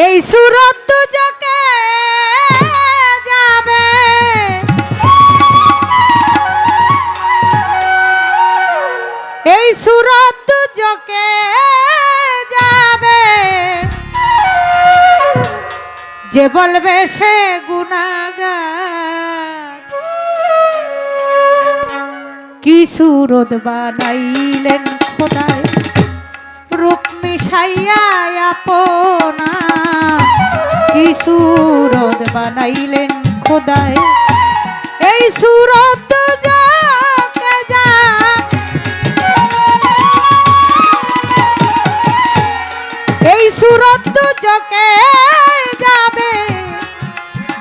এই সুরত দুজকে যাবে, এই সুরত দুজকে যাবে, যে বলবে সে গুনাহগার। কি সুরত বানাইলেন খোদায় রূপ মিশাইয়া আপনা, কি সুরত বানাইলেন খোদায় এই সুরত যাকে যা, এই সুরত যাকে যাবে,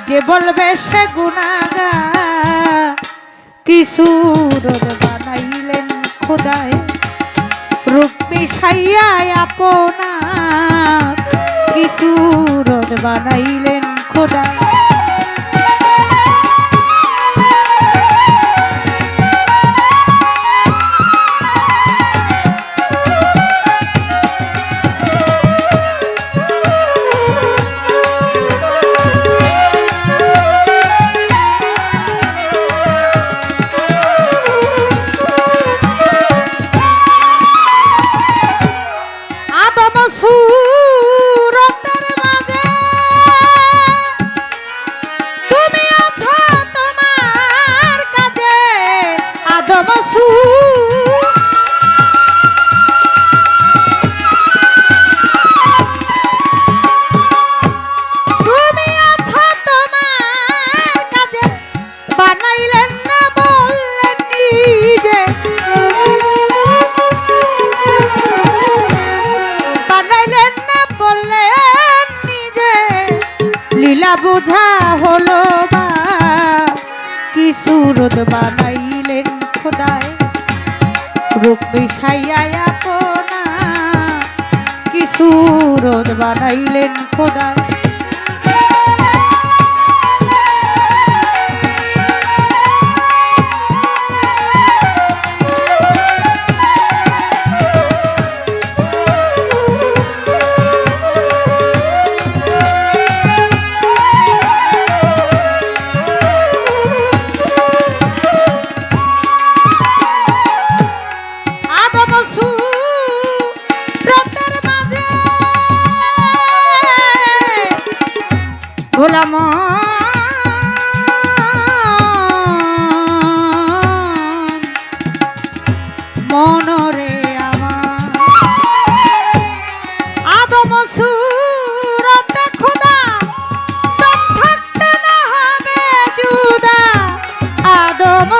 যে বলবে সে গুনাহগার। কি সুরত বানাইলেন খোদায় রূপ মিশাইয়া আপনা, কি সুরত বানাইলেন খোদায়। বুঝা হলো বা কি সুরত বানাইলেন খোদায় রূপ মিশাইয়া আপনা, কি সুরত বানাইলেন খোদায়। গোলাম মনরে আমার আদম সুরতে খোদা দম থাকতে না হবে জুদা, আদম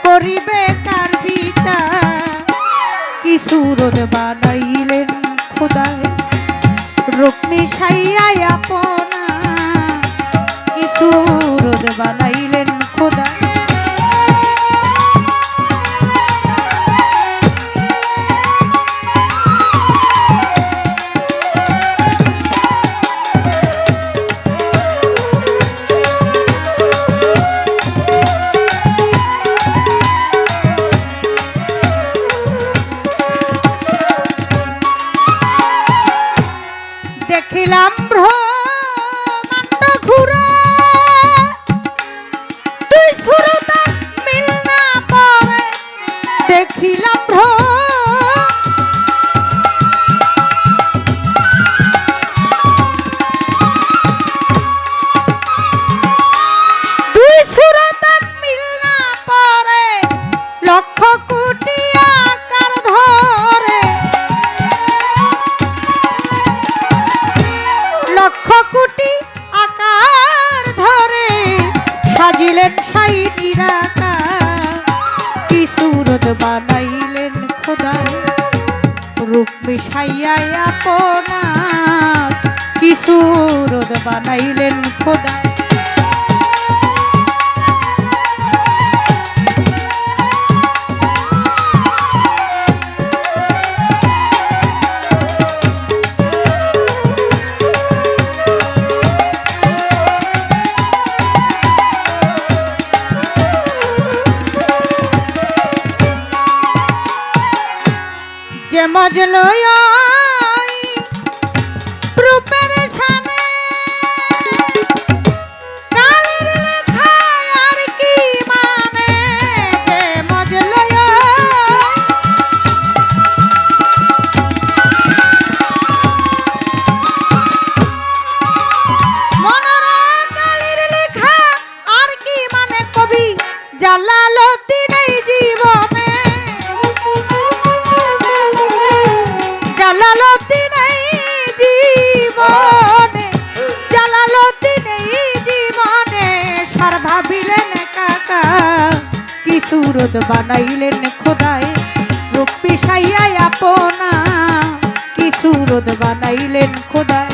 করিবে কার বিচার। কি সুরত বানাইলেন খোদায় রূপ মিশাইয়া আপনা, কি সুরত বানাইলেন খোদায়। দেখিলাম ব্রহ্মাণ্ড ঘুরে, দুই সুরত মিল না পড়ে, দেখিলাম দুই সুরত মিল না পড়ে, লক্ষ কোটি আকার ধরে, লক্ষ কোটি আকার ধরে সাজিলেন সাই নিরাকার। কি সুরত বানাইলেন খোদায় রূপ মিশাইয়া আপনা, কি সুরত বানাইলেন খোদায়। মজলো রূপের সামনে কালের লেখা আর কি মানে যে মজলো মনোরা কালের লেখা আর কি মানে কবি জালালউদ্দিন এই জীবনে জালালউদ্দিন এই জীবনে জালালউদ্দিন এই জীবনে সার ভাবিলেন কাকা কি সুরত বানাইলেন খোদায় রূপ পিছাইয়া আপনা কি সুরত বানাইলেন খোদায়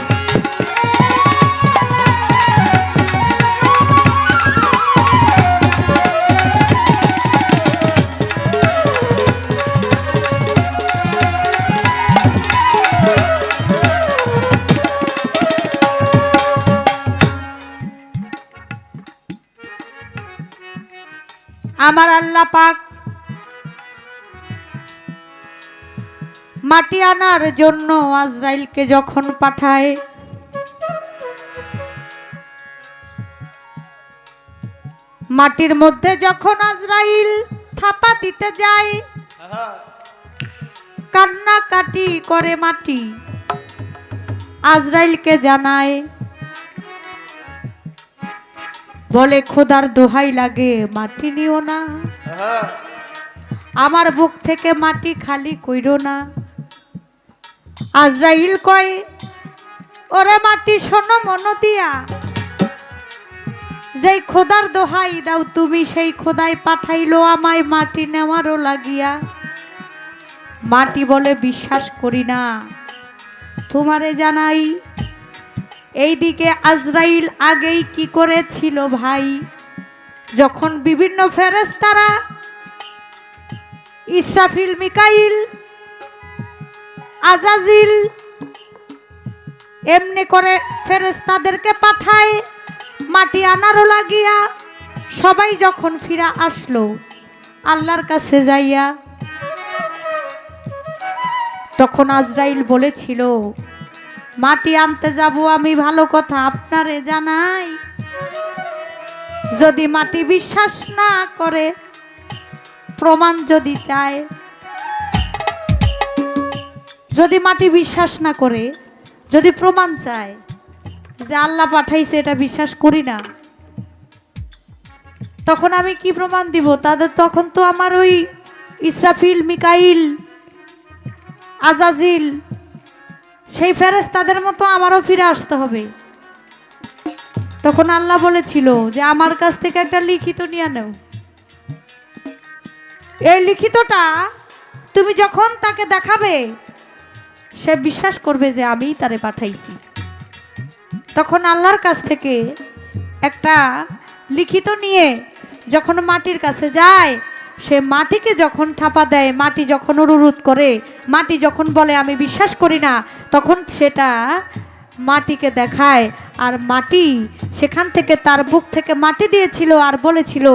আমার আল্লাহ পাক মাটি আনার জন্য আজরাইলকে যখন পাঠায় মাটির মধ্যে যখন আজরাইল থাপা দিতে যায় কান্নাকাটি করে মাটি আজরাইলকে জানায় বলে খোদার দোহাই লাগে মাটি নিও না আমার বুক থেকে মাটি খালি কইরো না আজরাইল কয় ওরে মাটি শোনো মন দিয়া যেই খোদার দোহাই দাও তুমি সেই খোদাই পাঠাইলো আমায় মাটি নেওয়ারও লাগিয়া মাটি বলে বিশ্বাস করি না তোমারে জানাই এইদিকে আজরাইল আগেই কি করেছিল ভাই যখন বিভিন্ন ফেরেশতারা ইসরাফিল মিকাইল আজাজিল এমনি করে ফেরেশতাদেরকে পাঠায় মাটি আনারও লাগিয়া সবাই যখন ফিরা আসলো আল্লাহর কাছে যাইয়া তখন আজরাইল বলেছিল মাটি আনতে যাব আমি ভালো কথা আপনারে জানাই যদি মাটি বিশ্বাস না করে প্রমাণ যদি চায় যদি মাটি বিশ্বাস না করে যদি প্রমাণ চায় যে আল্লাহ পাঠাইছে এটা বিশ্বাস করি না তখন আমি কি প্রমাণ দিব তাদের তখন তো আমার ওই ইসরাফিল মিকাইল আজাজিল সেই ফেরেশতাদের মতো আমারও ফিরে আসতে হবে তখন আল্লাহ বলেছিল যে আমার কাছ থেকে একটা লিখিত নিয়ে নাও এই লিখিতটা তুমি যখন তাকে দেখাবে সে বিশ্বাস করবে যে আমিই তারে পাঠাইছি তখন আল্লাহর কাছ থেকে একটা লিখিত নিয়ে যখন মাটির কাছে যায় সে মাটিকে যখন থাপা দেয় মাটি যখন অনুরোধ করে মাটি যখন বলে আমি বিশ্বাস করি না তখন সেটা মাটিকে দেখায় আর মাটি সেখান থেকে তার বুক থেকে মাটি দিয়েছিল আর বলেছিল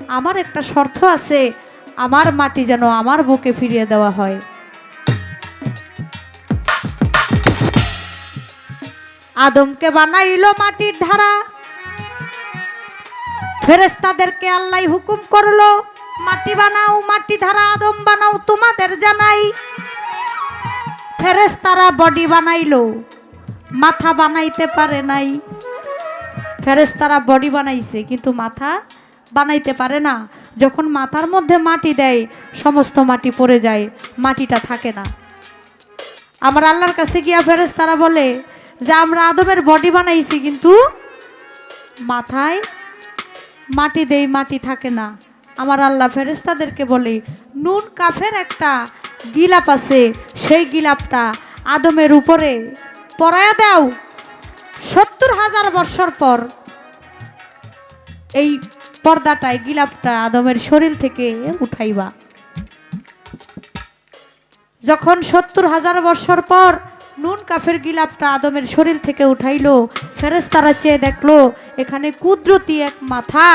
আমার একটা শর্ত আছে আমার মাটি যেন আমার বুকে ফিরিয়ে দেওয়া হয় আদমকে বানাইলো মাটির ধারা ফেরেশতাদেরকে আল্লাহ হুকুম করলো মাটি বানাও মাটি ধারা আদম বানাও তোমাদের জানাই ফেরেশতারা বডি বানাইলো মাথা বানাইতে পারে নাই ফেরেশতারা বডি বানাইছে কিন্তু মাথা বানাইতে পারে না যখন মাথার মধ্যে মাটি দেয় সমস্ত মাটি পড়ে যায় মাটিটা থাকে না আমার আল্লাহর কাছে গিয়া ফেরেশতারা বলে যে আমরা আদমের বডি বানাইছি কিন্তু মাথায় মাটি দেই মাটি থাকে না আমার আল্লাহ ফেরেশতাদেরকে বলে নুন কাফের একটা গিলাপ আছে সেই গিলাপটা আদমের উপরে পরায়া দাও ৭০,০০০ বছর পর এই পর্দাটায় গিলাপটা আদমের শরীর থেকে উঠাইবা যখন ৭০,০০০ বছর পর নুন কাফের গিলাপটা আদমের শরীর থেকে উঠাইলো ফেরেশতারা চেয়ে দেখলো এখানে কুদরতি এক মাথা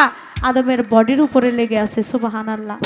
আদমের বডির উপরে লেগে আছে সুবহানাল্লাহ